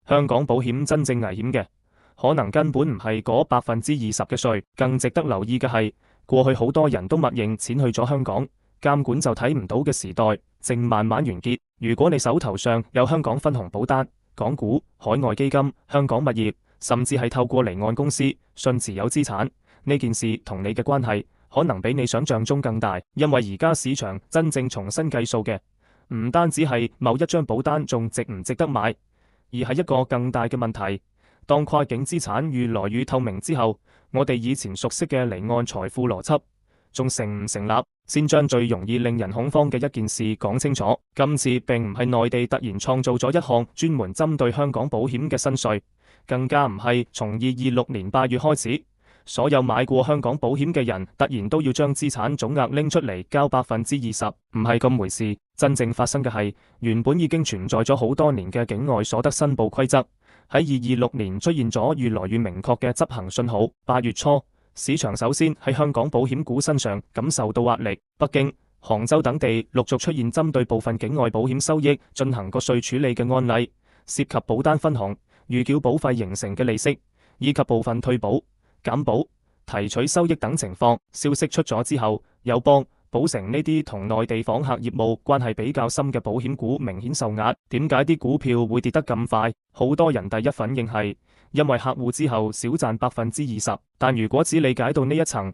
香港保險真正危險嘅，可能根本唔係嗰20%嘅稅，更值得留意嘅係，過去好多人都默認錢去咗香港，監管就睇唔到嘅時代，正慢慢完結。如果你手頭上有香港分紅保單、港股、海外基金、香港物業，甚至係透過離岸公司信持有資產，呢件事同你嘅關係可能比你想象中更大。因為而家市場真正重新計數嘅，唔單止係某一張保單仲值唔值得買，而係一個更大嘅問題。當跨境資產越來越透明之後，我哋以前熟悉嘅離岸財富邏輯仲成唔成立？先將最容易令人恐慌嘅一件事講清楚。今次並唔係內地突然創造咗一項專門針對香港保險嘅新稅，更加唔係從2026年8月開始，所有買過香港保險嘅人突然都要將資產總額拎出嚟交20%，唔係咁回事。真正發生嘅係，原本已經存在咗好多年嘅境外所得申報規則，喺2026年出現咗越來越明確嘅執行信號。8月初，市場首先喺香港保險股身上感受到壓力，北京、杭州等地陸續出現針對部分境外保險收益進行個稅處理嘅案例，涉及保單分紅、預繳保費形成嘅利息，以及部分退保、減保、提取收益等情況。消息出咗之後，友邦、保誠呢啲同內地訪客業務關係比較深嘅保險股明顯受壓。點解啲股票會跌得咁快？好多人第一反應係因為客戶之後少賺20%，但如果只理解到呢一層，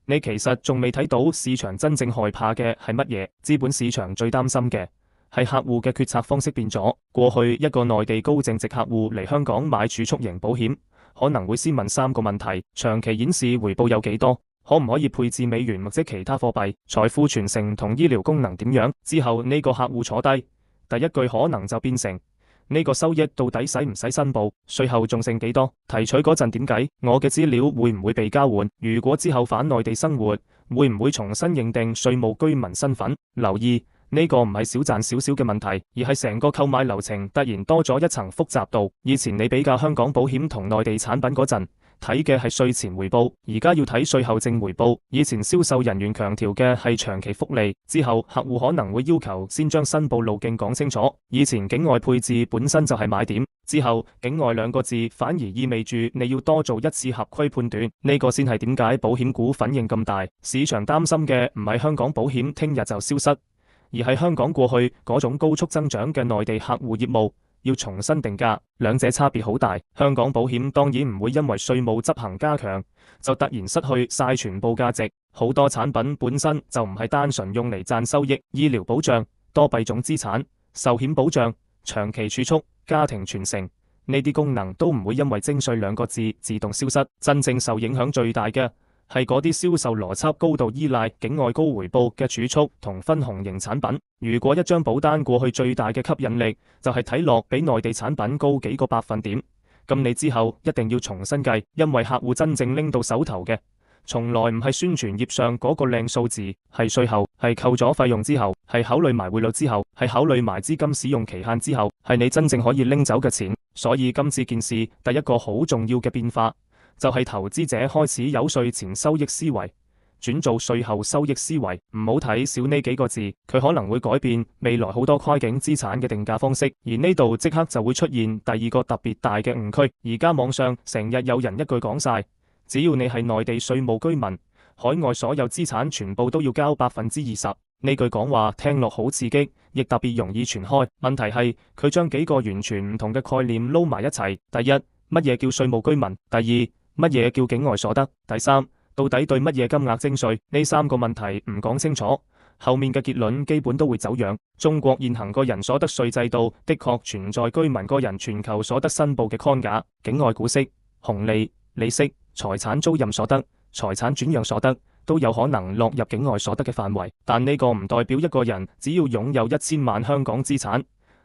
你其實仲未睇到市場真正害怕嘅係乜嘢。資本市場最擔心嘅係客戶嘅決策方式變咗。過去一個內地高淨值客戶嚟香港買儲蓄型保險，可能會先問3個問題：長期顯示回報有幾多？可唔可以配置美元或者其他貨幣？財富傳承同醫療功能點樣？之後呢個客戶坐低，第一句可能就變成：呢個收益到底使唔使申報？稅後仲剩幾多？提取嗰陣點計？我嘅資料會唔會被交換？如果之後返內地生活，會唔會重新認定稅務居民身份？留意，呢個唔係少賺少少嘅問題，而係成個購買流程突然多咗一層複雜度。以前你比較香港保險同內地產品嗰陣，睇嘅係稅前回報，而家要睇稅後正回報。以前銷售人員強調嘅係長期福利，之後客戶可能會要求先將申報路徑講清楚。以前境外配置本身就係買點，之後境外2個字反而意味住你要多做一次合規判斷。呢個先係點解保險股反應咁大。市場擔心嘅唔係香港保險聽日就消失，而係香港過去嗰種高速增長嘅內地客戶業務要重新定價，兩者差別好大。香港保險當然唔會因為稅務執行加強就突然失去晒全部價值，好多產品本身就唔係單純用嚟賺收益。醫療保障、多幣種資產、壽險保障、長期儲蓄、家庭傳承，呢啲功能都唔會因為徵稅2個字自動消失。真正受影響最大嘅係嗰啲銷售邏輯高度依賴境外高回報嘅儲蓄同分紅型產品。如果一張保單過去最大嘅吸引力就係睇落比內地產品高幾個百分點，咁你之後一定要重新計，因為客戶真正拎到手頭嘅從來唔係宣傳頁上嗰個靚數字，係稅後，係扣咗費用之後，係考慮埋匯率之後，係考慮埋資金使用期限之後，係你真正可以拎走嘅錢。所以今次件事第一個好重要嘅變化就係投資者開始有稅前收益思維轉做稅後收益思維。唔好睇少呢幾個字，佢可能會改變未來好多跨境資產嘅定價方式。而呢度即刻就會出現第2個特別大嘅誤區。而家網上成日有人一句講晒，只要你係內地稅務居民，海外所有資產全部都要交20%。呢句講話聽落好刺激，亦特別容易傳開。問題係佢將幾個完全唔同嘅概念撈埋一齊。第一，乜嘢叫稅務居民？第二，乜嘢叫境外所得？第三，到底對乜嘢金額徵稅？呢3個問題唔講清楚，後面嘅結論基本都會走樣。中國現行個人所得稅制度的確存在居民個人全球所得申報嘅框架，境外股息、紅利、利息、財產租賃所得、財產轉讓所得都有可能落入境外所得嘅範圍。但呢個唔代表一個人只要擁有1000萬香港資產，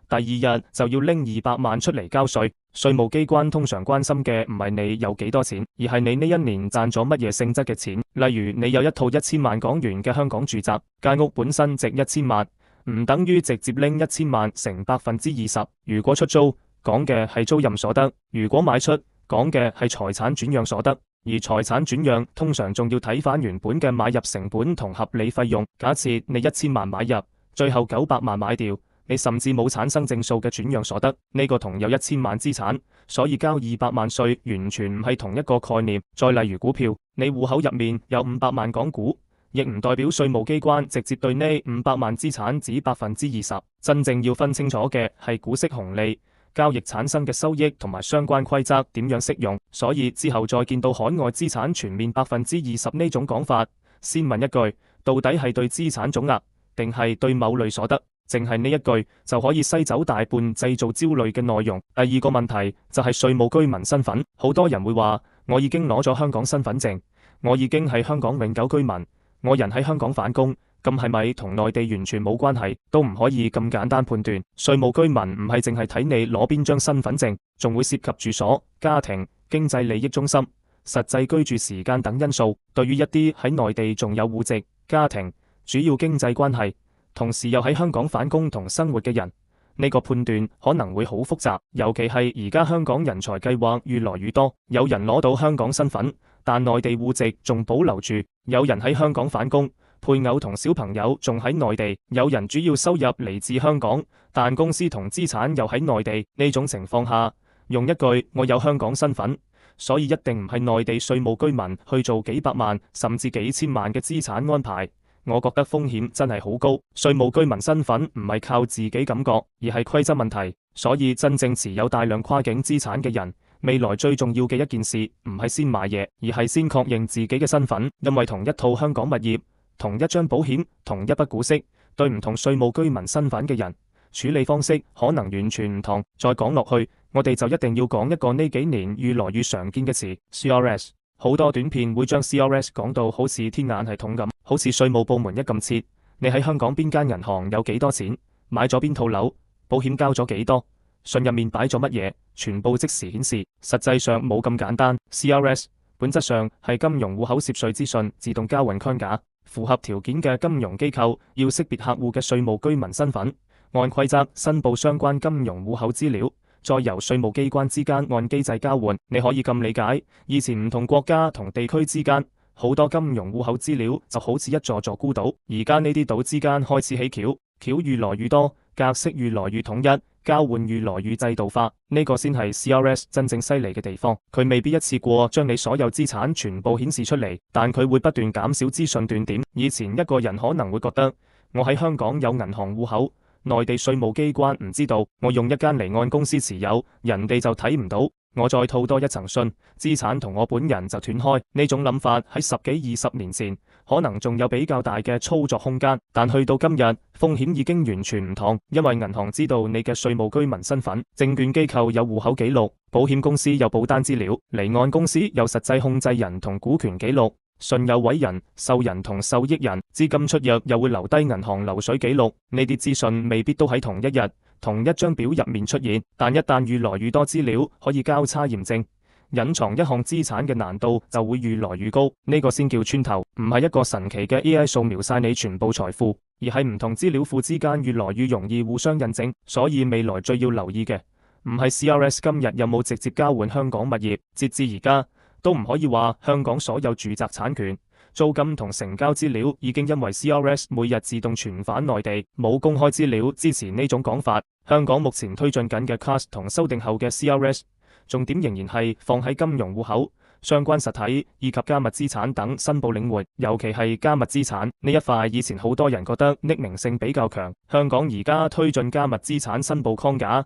第2日就要拎200萬出嚟交稅。稅務機關通常關心嘅唔係你有幾多錢，而係你呢一年賺咗乜嘢性質嘅錢。例如你有一套1000萬港元嘅香港住宅，間屋本身值1000萬，唔等於直接拎1000萬乘20%。如果出租，講嘅係租賃所得；如果買出，講嘅係財產轉讓所得。而財產轉讓通常仲要睇返原本嘅買入成本同合理費用。假設你1000萬買入，最後900萬買掉，你甚至冇產生正數嘅轉讓所得，呢個同有1000萬資產，所以交200萬稅完全唔係同一個概念。再例如股票，你戶口入面有500萬港股，亦唔代表稅務機關直接對呢500萬資產指20%。真正要分清楚嘅係股息紅利、交易產生嘅收益同埋相關規則點樣適用。所以之後再見到海外資產全面20%呢種講法，先問一句，到底係對資產總額，定係對某類所得？淨係呢一句就可以篩走大半製造焦慮嘅內容。第二個問題就係稅務居民身份，好多人會話我已經攞咗香港身份證，我已經係香港永久居民，我人喺香港返工，咁係咪同內地完全冇關係？都唔可以咁簡單判斷。稅務居民唔係淨係睇你攞邊張身份證，仲會涉及住所、家庭、經濟利益中心、實際居住時間等因素。對於一啲喺內地仲有戶籍、家庭、主要經濟關係，同時又喺香港返工同生活嘅人，呢個判斷可能會好複雜。尤其係而家香港人才計劃越來越多，有人攞到香港身份，但內地戶籍仲保留住；有人喺香港返工，配偶同小朋友仲喺內地；有人主要收入嚟自香港，但公司同資產又喺內地。呢種情況下，用一句我有香港身份，所以一定唔係內地稅務居民去做幾百萬甚至幾千萬嘅資產安排，我覺得風險真係好高。稅務居民身份唔係靠自己感覺，而係規則問題。所以真正持有大量跨境資產嘅人，未來最重要嘅一件事唔係先買嘢，而係先確認自己嘅身份。因為同一套香港物業、同一張保險、同一筆股息，對唔同稅務居民身份嘅人，處理方式可能完全唔同。再講落去，我哋就一定要講一個呢幾年越來越常見嘅詞 CRS。好多短片會將 CRS 講到好似天眼系統咁，好似稅務部門一撳切，你喺香港邊間銀行有幾多錢，買咗邊套樓，保險交咗幾多，信入面擺咗乜嘢，全部即時顯示。實際上冇咁簡單。CRS 本質上係金融戶口涉稅資訊自動交換框架，符合條件嘅金融機構要識別客戶嘅稅務居民身份，按規則申報相關金融戶口資料，再由稅務機關之間按機制交換。你可以咁理解，以前唔同國家同地區之間好多金融戶口資料就好似一座座孤島，而家呢啲島之間開始起橋，橋越來越多，格式越來越統一，交換越來越制度化。呢個先係 CRS 真正犀利嘅地方。佢未必一次過將你所有資產全部顯示出嚟，但佢會不斷減少資訊斷點。以前一個人可能會覺得我喺香港有銀行戶口，內地稅務機關唔知道，我用一間離岸公司持有，人哋就睇唔到。我再套多一層信，資產同我本人就斷開。呢種諗法喺10幾20年前可能仲有比較大嘅操作空間，但去到今日風險已經完全唔同，因為銀行知道你嘅稅務居民身份，證券機構有戶口記錄，保險公司有保單資料，離岸公司有實際控制人同股權記錄，信有委人、受人同受益人，資金出入又會留低銀行流水記錄。呢啲資訊未必都喺同一日、同一張表入面出現，但一旦越來越多資料可以交叉驗證，隱藏一項資產嘅難度就會越來越高。呢個先叫穿透，唔係一個神奇嘅 AI 掃描晒你全部財富，而係唔同資料庫之間越來越容易互相印證。所以未來最要留意嘅唔係 CRS 今日有冇直接交換香港物業，截至而家都唔可以話香港所有住宅產權、租金同成交資料已經因為 CRS 每日自動傳返內地，冇公開資料支持呢種講法。香港目前推進緊嘅 CAS 同修訂後嘅 CRS， 重點仍然係放喺金融戶口、相關實體以及加密資產等申報領域，尤其係加密資產呢一塊，以前好多人覺得匿名性比較強。香港而家推進加密資產申報框架，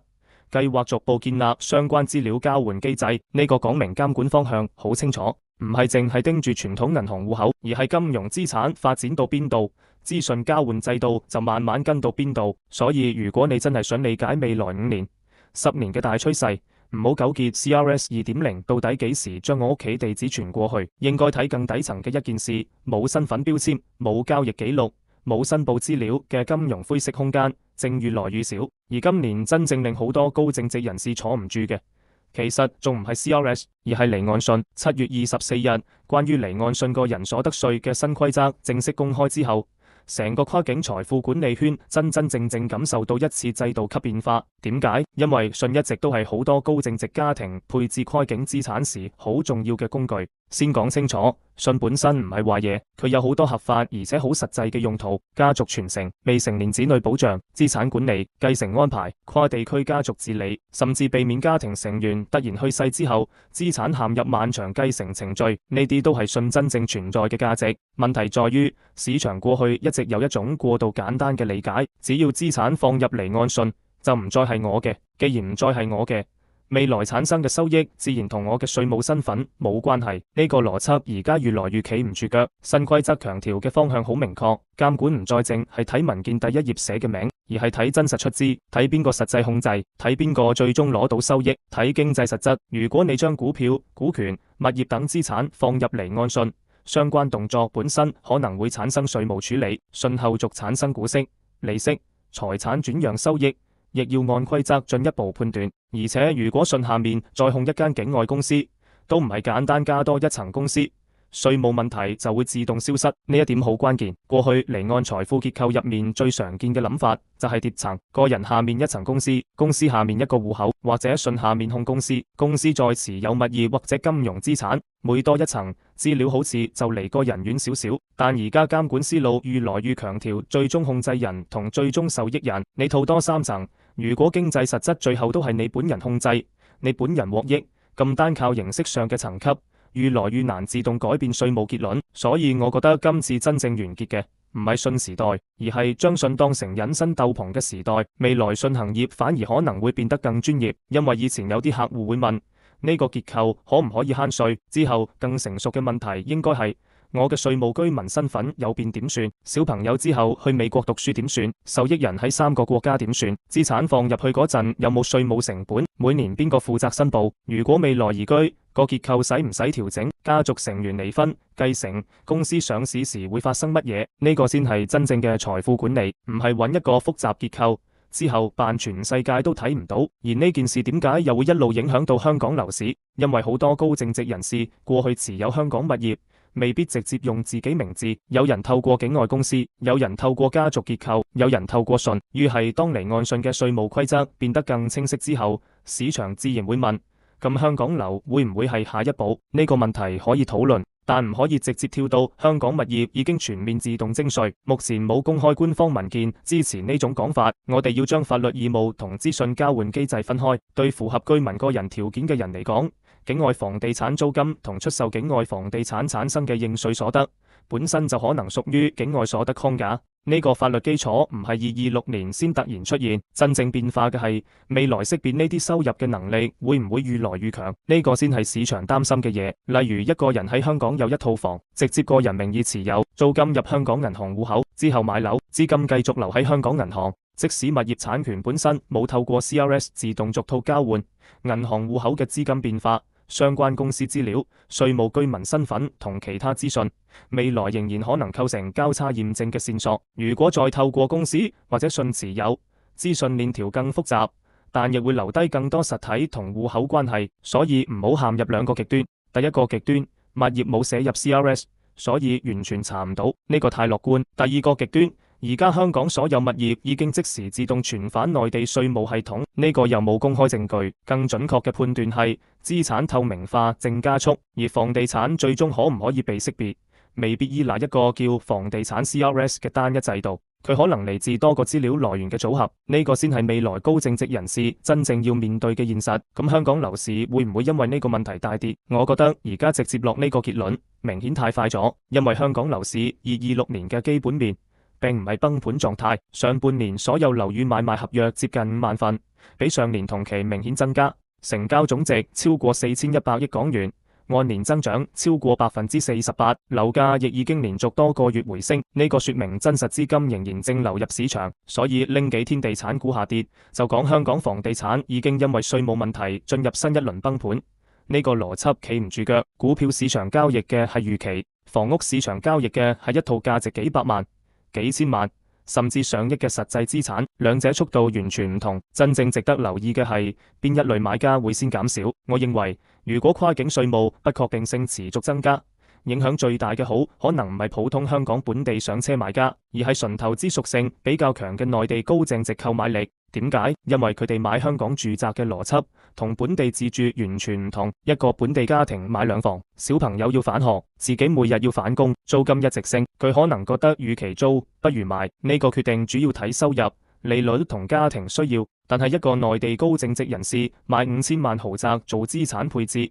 計劃逐步建立相關資料交換機制。呢個講明監管方向好清楚，唔係淨係盯住傳統銀行戶口，而係金融資產發展到邊度，資訊交換制度就慢慢跟到邊度。所以如果你真係想理解未來5年、10年嘅大趨勢，唔好糾結 CRS 2.0到底幾時將我屋企地址傳過去，應該睇更底層嘅一件事：冇身份標籤、冇交易記錄、冇申報資料嘅金融灰色空間正越來越少。而今年真正令好多高淨值人士坐唔住嘅，其實仲唔係 CRS， 而係離岸信。7月24日，關於離岸信個人所得稅嘅新規則正式公開之後，成個跨境財富管理圈真正感受到一次制度級變化。點解？因為信一直都係好多高淨值家庭配置跨境資產時好重要嘅工具。先講清楚，信本身唔係壞嘢，佢有好多合法而且好實際嘅用途，家族傳承、未成年子女保障、資產管理、繼承安排、跨地區家族治理，甚至避免家庭成員突然去世之後，資產陷入漫長繼承程序，呢啲都係信真正存在嘅價值。問題在於市場過去一直有一種過度簡單嘅理解，只要資產放入離岸信，就唔再係我嘅，既然唔再係我嘅，未來產生嘅收益自然同我嘅稅務身份冇關係。呢個邏輯而家越來越企唔住腳。新規則強調嘅方向好明確，監管唔再淨係睇文件第一頁寫嘅名，而係睇真實出資，睇邊個實際控制，睇邊個最終攞到收益，睇經濟實質。如果你將股票、股權、物業等資產放入離岸信，相關動作本身可能會產生稅務處理，信後續產生股息、利息、財產轉讓收益，亦要按規則進一步判斷。而且如果信下面再控一間境外公司，都唔係簡單加多一層公司，稅務問題就會自動消失。呢一點好關鍵。過去離岸財富結構入面最常見嘅諗法就係疊層，個人下面一層公司，公司下面一個戶口，或者信下面控公司，公司再持有物業或者金融資產，每多一層資料好似就離個人遠少少。但而家監管思路越來越強調最終控制人同最終受益人，你套多三層，如果經濟實質最後都係你本人控制，你本人獲益，咁單靠形式上嘅層級越來越難自動改變稅務結論。所以我覺得今次真正完結嘅唔係信時代，而係將信當成隱身斗篷嘅時代。未來信行業反而可能會變得更專業，因為以前有啲客戶會問呢個結構可唔可以慳稅，之後更成熟嘅問題應該係我嘅稅務居民身份有變點算，小朋友之後去美國讀書點算，受益人喺3個國家點算，資產放入去嗰陣有冇稅務成本，每年邊個負責申報，如果未來移居個結構使唔使調整，家族成員離婚、繼承、公司上市時會發生乜嘢，呢個先係真正嘅財富管理，唔係揾一個複雜結構之後扮全世界都睇唔到。而呢件事點解又會一路影響到香港樓市？因為好多高淨值人士過去持有香港物業，未必直接用自己名字，有人透過境外公司，有人透過家族結構，有人透過信。於係當離岸信嘅稅務規則變得更清晰之後，市場自然會問，咁香港樓會唔會係下一步？呢個問題可以討論，但唔可以直接跳到香港物業已經全面自動徵稅。目前冇公開官方文件支持呢種講法。我哋要將法律義務同資訊交換機制分開。對符合居民個人條件嘅人嚟講，境外房地產租金同出售境外房地產產生嘅應稅所得，本身就可能屬於境外所得框架。呢個法律基礎唔係2026年先突然出現，真正變化嘅係未來識別呢啲收入嘅能力會唔會越來越強？呢個先係市場擔心嘅嘢。例如一個人喺香港有一套房，直接個人名義持有，租金入香港銀行戶口，之後買樓，資金繼續留喺香港銀行。即使物業產權本身冇透過 CRS 自動逐套交換，銀行戶口嘅資金變化、相關公司資料、稅務居民身份同其他資訊，未來仍然可能構成交叉驗證嘅線索。如果再透過公司或者信持有，資訊鏈條更複雜，但亦會留低更多實體同戶口關係。所以唔好陷入兩個極端。第一個極端，物業冇寫入 CRS， 所以完全查唔到，呢個太樂觀。第二個極端，而家香港所有物業已經即時自動傳返內地稅務系統，呢個又冇公開證據。更準確嘅判斷係資產透明化正加速，而房地產最終可唔可以被識別，未必依賴一個叫房地產 CRS 嘅單一制度，佢可能嚟自多個資料來源嘅組合。呢個先係未來高淨值人士真正要面對嘅現實。咁香港樓市會唔會因為呢個問題大跌？我覺得而家直接落呢個結論明顯太快咗，因為香港樓市2026年嘅基本面並唔係崩盤狀態，上半年所有樓宇買賣合約接近5萬份，比上年同期明顯增加，成交總值超過4100億港元，按年增長超過48%，樓價亦已經連續多個月回升，呢個說明真實資金仍然正流入市場。所以拎幾天地產股下跌，就講香港房地產已經因為稅務問題進入新一輪崩盤，呢個邏輯企唔住腳。股票市場交易嘅係預期，房屋市場交易嘅係一套價值幾百萬、幾千萬甚至上億嘅實際資產，兩者速度完全唔同。真正值得留意嘅係邊一類買家會先減少。我認為如果跨境稅務不確定性持續增加，影響最大嘅好可能唔係普通香港本地上車買家，而係純投資屬性比較強嘅內地高淨值購買力，點解？因為佢哋買香港住宅嘅邏輯同本地自住完全唔同。一個本地家庭買兩房，小朋友要返學，自己每日要返工，租金一直升，佢可能覺得與其租不如買。呢個決定主要睇收入、利率同家庭需要。但係一個內地高淨值人士買5000萬豪宅做資產配置，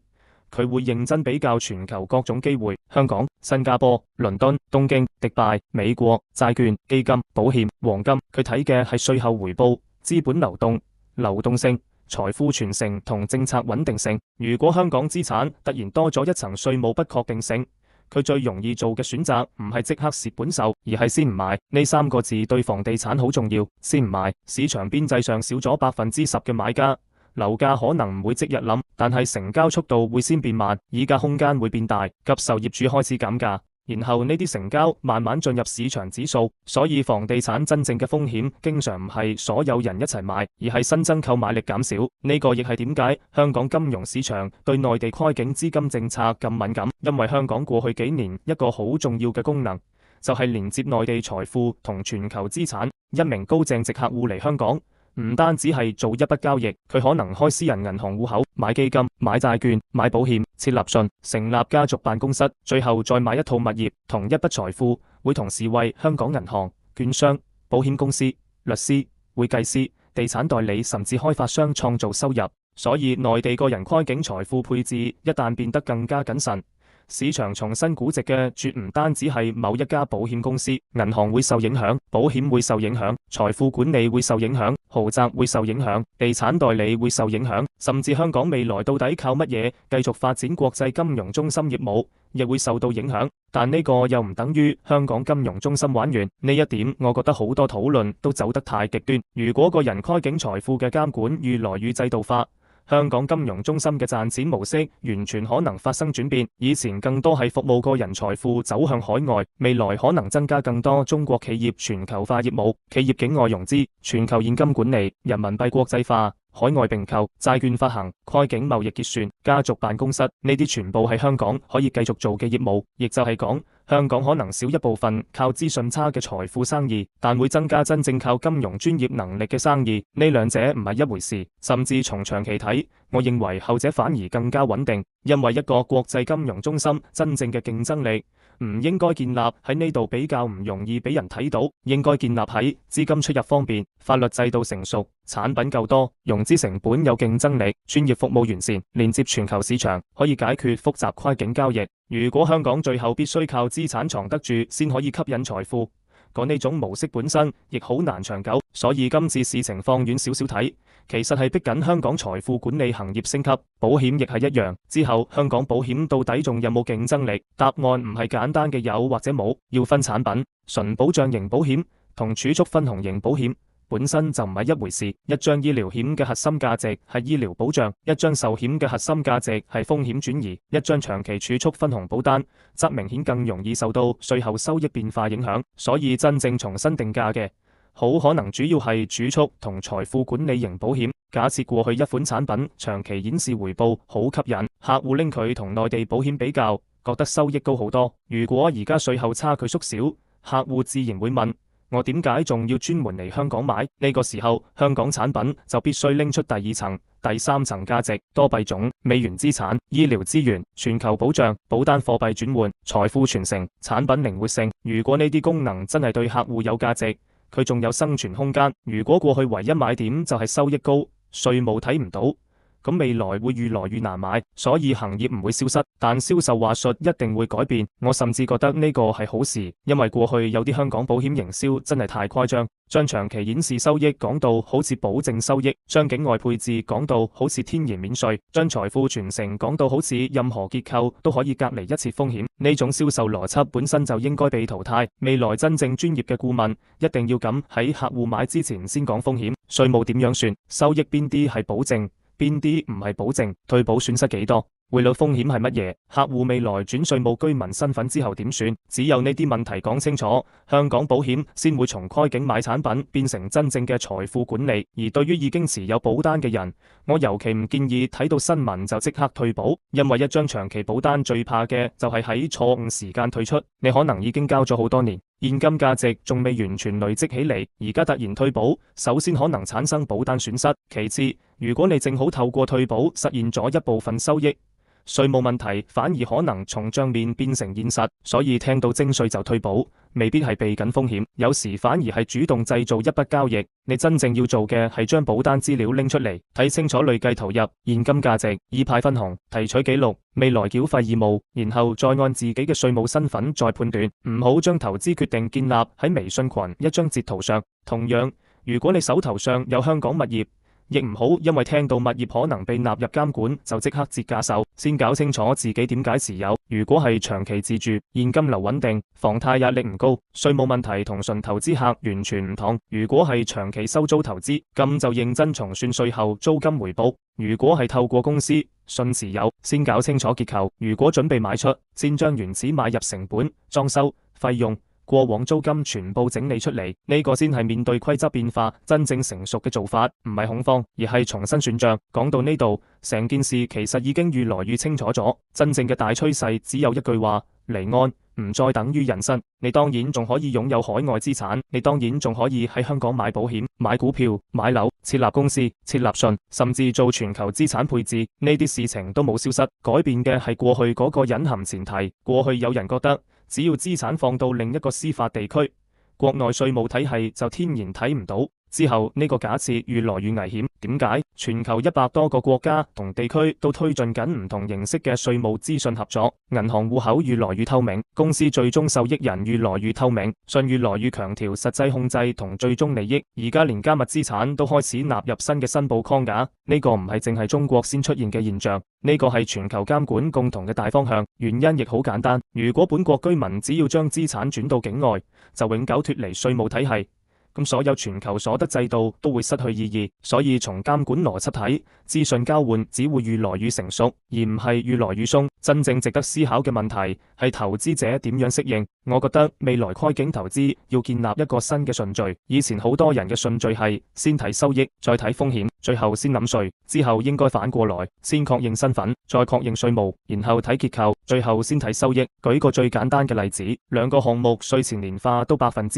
佢會認真比較全球各種機會，香港、新加坡、倫敦、東京、迪拜、美國、債券、基金、保險、黃金。佢睇嘅係稅後回報、資本流動、流動性、財富傳承同政策穩定性。如果香港資產突然多咗一層稅務不確定性，佢最容易做嘅選擇唔係即刻蝕本售，而係先唔買。呢3個字對房地產好重要。先唔買，市場邊際上少咗10%嘅買家，樓價可能唔會即日冧，但係成交速度會先變慢，議價空間會變大，急售業主開始減價，然後呢啲成交慢慢進入市場指數。所以房地產真正嘅風險經常唔係所有人一齊買，而係新增購買力減少。呢個亦係點解香港金融市場對內地跨境資金政策咁敏感，因為香港過去幾年一個好重要嘅功能就係連接內地財富同全球資產。一名高淨值客戶嚟香港，唔單止係做一筆交易，佢可能開私人銀行戶口、買基金、買債券、買保險、設立信、成立家族辦公室，最後再買一套物業。同一筆財富會同時為香港銀行、券商、保險公司、律師、會計師、地產代理甚至開發商創造收入。所以內地個人跨境財富配置一旦變得更加謹慎，市場重新估值嘅絕唔單止係某一家保險公司，銀行會受影響，保險會受影響，財富管理會受影響，豪宅會受影響，地產代理會受影響，甚至香港未來到底靠乜嘢繼續發展國際金融中心業務，亦會受到影響。但呢個又唔等於香港金融中心玩完，呢一點我覺得好多討論都走得太極端。如果個人跨境財富嘅監管越來越制度化，香港金融中心嘅賺錢模式完全可能發生轉變。以前更多係服務個人財富走向海外，未來可能增加更多中國企業全球化業務，企業境外融資、全球現金管理、人民幣國際化、海外併購、債券發行、跨境貿易結算、家族辦公室，呢啲全部係香港可以繼續做嘅業務。亦就係講，香港可能少一部分靠資訊差嘅財富生意，但會增加真正靠金融專業能力嘅生意。呢兩者唔係一回事，甚至從長期睇，我認為後者反而更加穩定。因為一個國際金融中心真正嘅競爭力唔應該建立喺呢度比較唔容易俾人睇到，應該建立喺資金出入方便、法律制度成熟、產品夠多、融資成本有競爭力、專業服務完善、連接全球市場，可以解決複雜跨境交易。如果香港最後必須靠資產藏得住先可以吸引財富，講呢種模式本身亦好難長久。所以今次事情放遠少少睇，其實係逼緊香港財富管理行業升級，保險亦係一樣。之後香港保險到底仲有冇競爭力？答案唔係簡單嘅有或者冇，要分產品。純保障型保險同儲蓄分紅型保險本身就唔係一回事。一張醫療險嘅核心價值係醫療保障，一張壽險嘅核心價值係風險轉移，一張長期儲蓄分紅保單則明顯更容易受到稅後收益變化影響。所以真正重新定價嘅，好可能主要係儲蓄同財富管理型保險。假設過去一款產品長期顯示回報好吸引，客戶拎佢同內地保險比較，覺得收益高好多。如果而家稅後差距縮小，客戶自然會問：我點解仲要專門嚟香港買？呢個時候香港產品就必須拎出第二層、第三層價值，多幣種、美元資產、醫療資源、全球保障、保單貨幣轉換、財富傳承、產品靈活性。如果呢啲功能真係對客戶有價值，佢仲有生存空間。如果過去唯一買點就係收益高，稅務睇唔到，咁未來會越來越難買。所以行業唔會消失，但銷售話術一定會改變。我甚至覺得呢個係好事，因為過去有啲香港保險營銷真係太誇張，將長期顯示收益講到好似保證收益，將境外配置講到好似天然免稅，將財富傳承講到好似任何結構都可以隔離一切風險。呢種銷售邏輯本身就應該被淘汰。未來真正專業嘅顧問一定要咁喺客戶買之前先講風險，稅務點樣算，收益邊啲係保證，邊啲唔係保證，退保損失幾多，匯率風險係乜嘢，客戶未來轉稅務居民身份之後點算，只有呢啲問題講清楚，香港保險先會從跨境買產品變成真正嘅財富管理。而對於已經持有保單嘅人，我尤其唔建議睇到新聞就即刻退保，因為一張長期保單最怕嘅就係喺錯誤時間退出，你可能已經交咗好多年，現金價值仲未完全累積起嚟，而家突然退保，首先可能產生保單損失，其次，如果你正好透過退保實現咗一部分收益，稅務問題反而可能從賬面變成現實，所以聽到徵稅就退保，未必係避緊風險，有時反而係主動製造一筆交易。你真正要做嘅係將保單資料拎出嚟，睇清楚累計投入、現金價值、已派分紅、提取記錄、未來繳費義務，然後再按自己嘅稅務身份再判斷，唔好將投資決定建立喺微信群一張截圖上。同樣，如果你手頭上有香港物業，亦唔好因為聽到物業可能被納入監管就即刻折價手，先搞清楚自己點解持有。如果係長期自住，現金流穩定，房貸壓力唔高，稅務問題同純投資客完全唔同。如果係長期收租投資，咁就認真重算稅後租金回報。如果係透過公司順持有，先搞清楚結構。如果準備買出，先將原始買入成本、裝修費用、過往租金全部整理出嚟，呢個先係面對規則變化真正成熟嘅做法，唔係恐慌，而係重新算賬。講到呢度，成件事其實已經越來越清楚咗。真正嘅大趨勢只有一句話：離岸唔再等於人身。你當然仲可以擁有海外資產，你當然仲可以喺香港買保險、買股票、買樓、設立公司、設立信，甚至做全球資產配置，呢啲事情都冇消失。改變嘅係過去嗰個隱含前提。過去有人覺得，只要資產放到另一個司法地區，國內稅務體系就天然睇唔到。之後呢個假設越來越危險。點解？全球100多個國家同地區都推進緊唔同形式嘅稅務資訊合作，銀行戶口越來越透明，公司最終受益人越來越透明，信越來越強調實際控制同最終利益。而家連加密資產都開始納入新嘅申報框架，呢個唔係淨係中國先出現嘅現象，呢個係全球監管共同嘅大方向。原因亦好簡單，如果本國居民只要將資產轉到境外，就永久脫離稅務體系，咁所有全球所得制度都會失去意義。所以從監管邏輯睇，資訊交換只會越來越成熟，而唔係越來越鬆。真正值得思考嘅問題係投資者點樣適應。我覺得未來跨境投資要建立一個新嘅順序。以前好多人嘅順序係先睇收益，再睇風險，最後先諗稅。之後應該反過來，先確認身份，再確認稅務，然後睇結構，最後先睇收益。舉個最簡單嘅例子，兩個項目稅前年化都5%。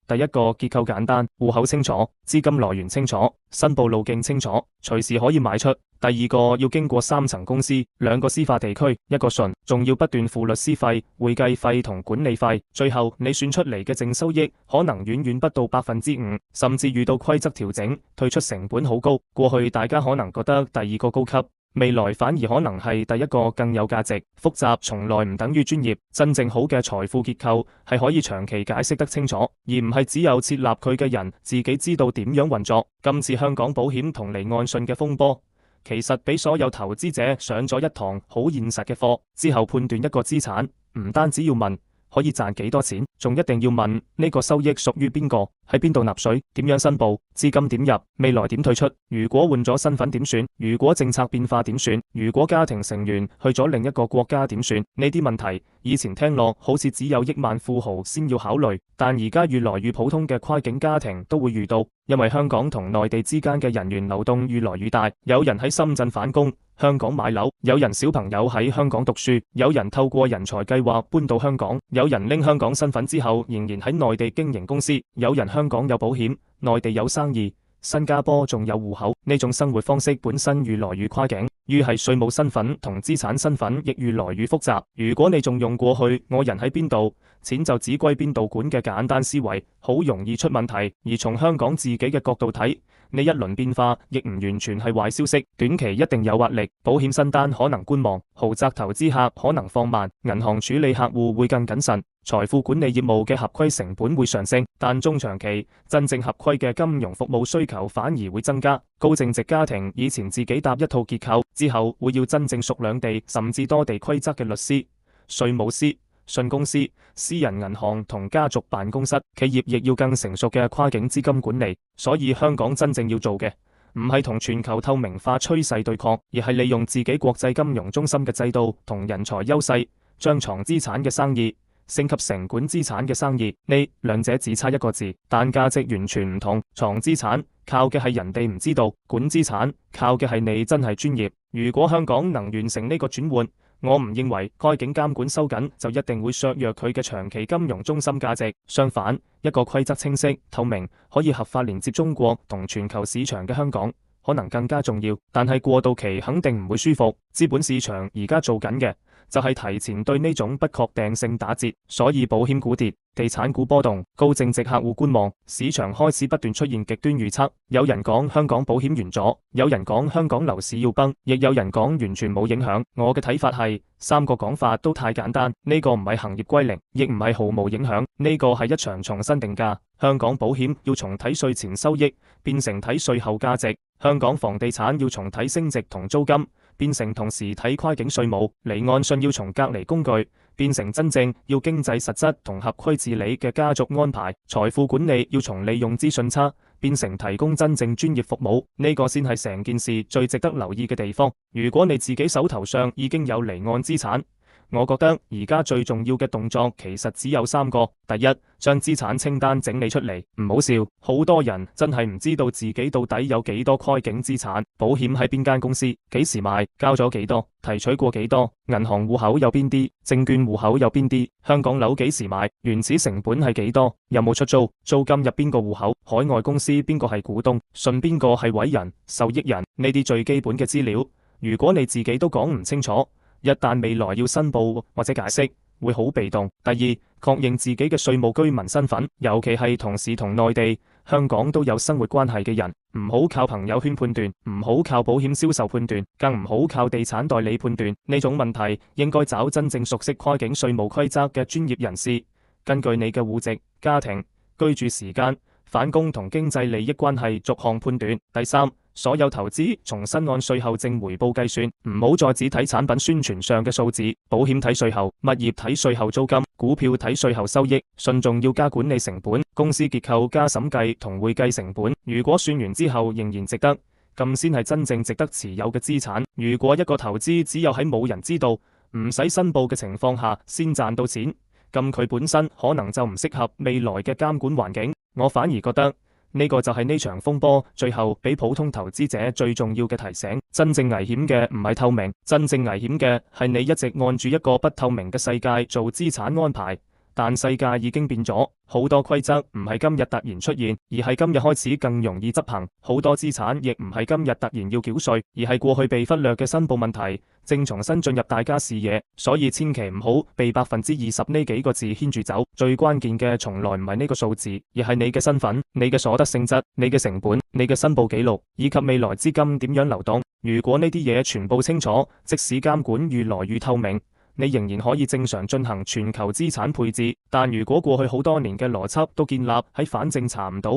第一個結構簡單，戶口清楚，資金來源清楚，申報路徑清楚，隨時可以賣出。第二個要經過3層公司、2個司法地區、1個信，仲要不斷付律師費、會計費同管理費。最後你算出嚟嘅淨收益可能遠遠不到5%，甚至遇到規則調整，退出成本好高。過去大家可能覺得第二個高級，未來反而可能係第一個更有價值。複雜從來唔等於專業，真正好嘅財富結構係可以長期解釋得清楚，而唔係只有設立佢嘅人自己知道點樣運作。今次香港保險同離岸信嘅風波，其實俾所有投資者上咗一堂好現實嘅課。之後判斷一個資產，唔單止要問可以賺幾多錢，仲一定要問呢個收益屬於邊個，喺邊度納稅，點樣申報，資金點入，未來點退出，如果換咗身份點算，如果政策變化點算，如果家庭成員去咗另一個國家點算。呢啲問題以前聽落好似只有億萬富豪先要考慮，但而家越來越普通嘅跨境家庭都會遇到。因為香港同內地之間嘅人員流動越來越大，有人喺深圳返工，香港買樓，有人小朋友喺香港讀書，有人透過人才計劃搬到香港，有人拎香港身份之後仍然喺內地經營公司，有人香港有保險，內地有生意，新加坡仲有戶口。呢種生活方式本身越來越跨境，於係稅務身份同資產身份亦越來越複雜。如果你仲用過去我人喺邊度，錢就只歸邊度管嘅簡單思維，好容易出問題。而從香港自己嘅角度睇，呢一輪變化亦唔完全係壞消息。短期一定有壓力，保險新單可能觀望，豪宅投資客可能放慢，銀行處理客戶會更謹慎，財富管理業務嘅合規成本會上升。但中長期真正合規嘅金融服務需求反而會增加。高淨值家庭以前自己搭一套結構，之後會要真正熟兩地甚至多地規則嘅律師、稅務師、信公司、私人銀行同家族辦公室，企業亦要更成熟嘅跨境資金管理。所以香港真正要做嘅唔係同全球透明化趨勢對抗，而係利用自己國際金融中心嘅制度同人才優勢，將藏資產嘅生意升級成管資產嘅生意。呢兩者只差一個字，但價值完全唔同。藏資產靠嘅係人哋唔知道，管資產靠嘅係你真係專業。如果香港能完成呢個轉換，我唔認為該境監管收緊就一定會削弱佢嘅長期金融中心價值，相反，一個規則清晰、透明，可以合法連接中國同全球市場嘅香港，可能更加重要。但係過渡期肯定唔會舒服，資本市場而家做緊嘅就係提前對呢種不確定性打折，所以保險股跌，地產股波動，高淨值客戶觀望，市場開始不斷出現極端預測。有人講香港保險完咗，有人講香港樓市要崩，亦有人講完全冇影響。我嘅睇法係，三個講法都太簡單，呢個唔係行業歸零，亦唔係毫無影響，呢個係一場重新定價。香港保險要從睇稅前收益變成睇稅後價值，香港房地產要從睇升值同租金變成同時睇跨境稅務，離岸信要從隔離工具變成真正要經濟實質同合規治理嘅家族安排，財富管理要從利用資訊差變成提供真正專業服務，呢個先係成件事最值得留意嘅地方。如果你自己手頭上已經有離岸資產，我覺得而家最重要嘅動作其實只有三個。第一，將資產清單整理出嚟。唔好笑，好多人真係唔知道自己到底有幾多跨境資產，保險喺邊間公司，幾時買，交咗幾多，提取過幾多，銀行戶口有邊啲，證券戶口有邊啲，香港樓幾時買，原始成本係幾多，有冇出租，租金入邊個戶口，海外公司邊個係股東，信邊個係委人、受益人，呢啲最基本嘅資料，如果你自己都講唔清楚，一旦未來要申報或者解釋，會好被動。第二，確認自己嘅稅務居民身份，尤其係同時同內地、香港都有生活關係嘅人，唔好靠朋友圈判斷，唔好靠保險銷售判斷，更唔好靠地產代理判斷。呢種問題應該找真正熟悉跨境稅務規則嘅專業人士，根據你嘅戶籍、家庭、居住時間、返工同經濟利益關係逐項判斷。第三，所有投資重新按稅後正回報計算，唔好再只睇產品宣傳上嘅數字。保險睇稅後，物業睇稅後租金，股票睇稅後收益，信仲要加管理成本、公司結構加審計同會計成本。如果算完之後仍然值得，咁先係真正值得持有嘅資產。如果一個投資只有喺冇人知道、唔使申報嘅情況下先賺到錢，咁佢本身可能就唔適合未來嘅監管環境。我反而覺得呢個就係呢場風波最後俾普通投資者最重要嘅提醒。真正危險嘅唔係透明，真正危險嘅係你一直按住一個不透明嘅世界做資產安排。但世界已經變咗，好多規則唔係今日突然出現，而係今日開始更容易執行。好多資產亦唔係今日突然要繳稅，而係過去被忽略嘅申報問題正重新進入大家視野。所以千祈唔好被20%呢幾個字牽住走。最關鍵嘅從來唔係呢個數字，而係你嘅身份、你嘅所得性質、你嘅成本、你嘅申報記錄，以及未來資金點樣流動。如果呢啲嘢全部清楚，即使監管越來越透明，你仍然可以正常進行全球資產配置。但如果過去好多年嘅邏輯都建立喺反正查唔到，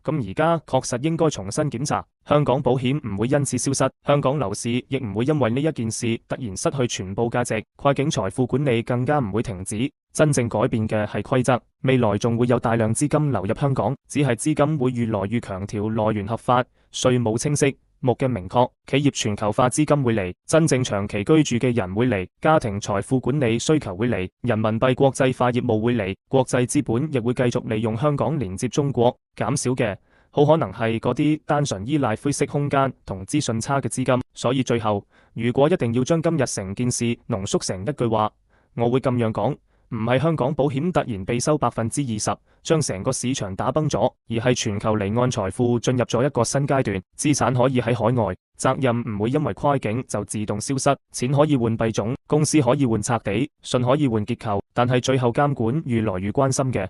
咁而家確實應該重新檢查。香港保險唔會因此消失，香港樓市亦唔會因為呢一件事突然失去全部價值，跨境財富管理更加唔會停止。真正改變嘅係規則，未來仲會有大量資金流入香港，只係資金會越來越強調來源合法、稅務清晰、目嘅明確，企業全球化資金會嚟，真正長期居住嘅人會嚟，家庭財富管理需求會嚟，人民幣國際化業務會嚟，國際資本亦會繼續利用香港連接中國。減少嘅好可能係嗰啲單純依賴灰色空間同資訊差嘅資金。所以最後，如果一定要將今日成件事濃縮成一句話，我會咁樣講。唔係香港保險突然被收20%，將成個市場打崩咗，而係全球離岸財富進入咗一個新階段，資產可以喺海外，責任唔會因為跨境就自動消失，錢可以換幣種，公司可以換拆地，信可以換結構，但係最後監管越來越關心嘅，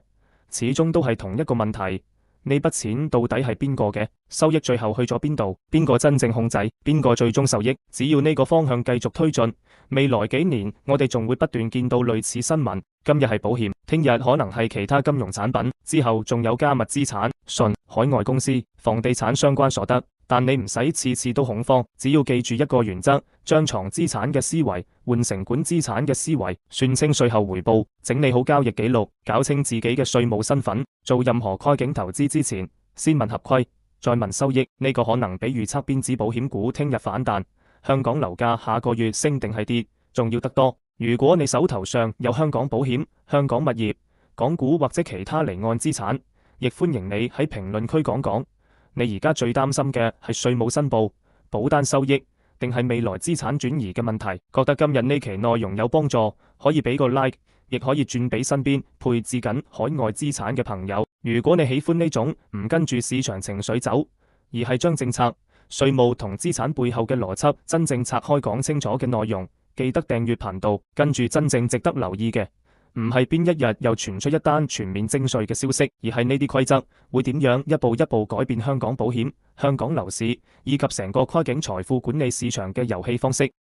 始終都係同一個問題。呢筆錢到底係邊個嘅？收益最後去咗邊度？邊個真正控制？邊個最終受益？只要呢個方向繼續推進，未來幾年我哋仲會不斷見到類似新聞。今日係保險，聽日可能係其他金融產品，之後仲有加密資產、信、海外公司、房地產相關所得。但你唔使次次都恐慌，只要記住一個原則，將藏資產嘅思維換成管資產嘅思維，算清稅後回報，整理好交易記錄，搞清自己嘅稅務身份。做任何跨境投資之前，先問合規，再問收益。呢個可能比預測邊隻保險股聽日反彈，香港樓價下個月升定係跌，仲要得多。如果你手頭上有香港保險、香港物業、港股或者其他離岸資產，亦歡迎你喺評論區講講。你而家最擔心嘅係稅務申報、保單收益，定係未來資產轉移嘅問題？覺得今日呢期內容有幫助，可以俾個 like， 亦可以轉俾身邊配置緊海外資產嘅朋友。如果你喜歡呢種唔跟住市場情緒走，而係將政策、稅務同資產背後嘅邏輯真正拆開講清楚嘅內容，記得訂閱頻道，跟住真正值得留意嘅，唔係邊一日又傳出一單全面徵稅嘅消息，而係呢啲規則會點樣一步一步改變香港保險、香港樓市以及成個跨境財富管理市場嘅遊戲方式。